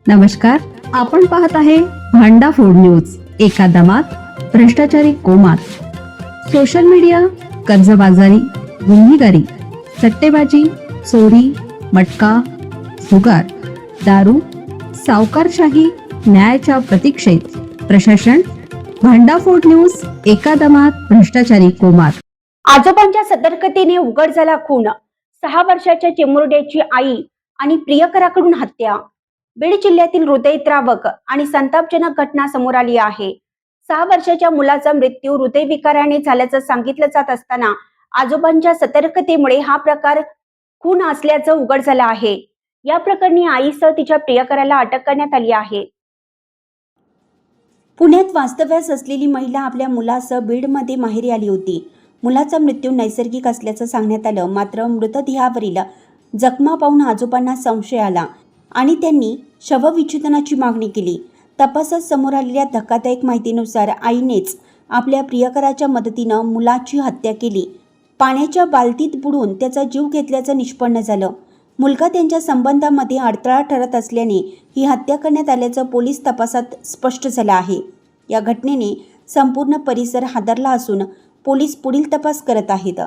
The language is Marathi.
नमस्कार, आपण पाहत आहे भांडा फोड न्यूज. एका दमात भ्रष्टाचारी कोमात. सोशल मीडिया, कर्जबाजारी, गुन्हेगारी, सट्टेबाजी, चोरी, मटका, जुगार, दारू, सावकारशाही, न्यायाच्या प्रतीक्षेत प्रशासन. भांडाफोड न्यूज. एका दमात भ्रष्टाचारी कोमात. आजोबांच्या सतर्कतेने उघड झाला खून. 6 वर्षाच्या चिमुरड्याची आई आणि प्रियकराकडून हत्या. बीड जिल्ह्यातील हृदयद्रावक आणि संतापजनक घटना समोर आली आहे. 6 वर्षाच्या मुलाचा मृत्यू हृदयविकाराने झाल्याचं सांगितलं जात असताना आजोबांच्या सतर्कतेमुळे हा प्रकार खून असल्याचं उघड झालं आहे. या प्रकरणी आईसह तिच्या प्रियकराला अटक करण्यात आली आहे. पुण्यात वास्तव्यास असलेली महिला आपल्या मुलासह बीडमध्ये माहेरी आली होती. मुलाचा मृत्यू नैसर्गिक असल्याचं सांगण्यात आलं, मात्र मृतदेहावरील जखमा पाहून आजोबांना संशय आला आणि त्यांनी शवविच्छेदनाची मागणी केली. तपासात समोर आलेल्या धक्कादायक माहितीनुसार आईनेच आपल्या प्रियकराच्या मदतीनं मुलाची हत्या केली. पाण्याच्या बालदीत बुडून त्याचा जीव घेतल्याचं निष्पन्न झालं. मुलगा त्यांच्या संबंधामध्ये अडथळा ठरत असल्याने ही हत्या करण्यात आल्याचं पोलीस तपासात स्पष्ट झालं आहे. या घटनेने संपूर्ण परिसर हादरला असून पोलीस पुढील तपास करत आहेत.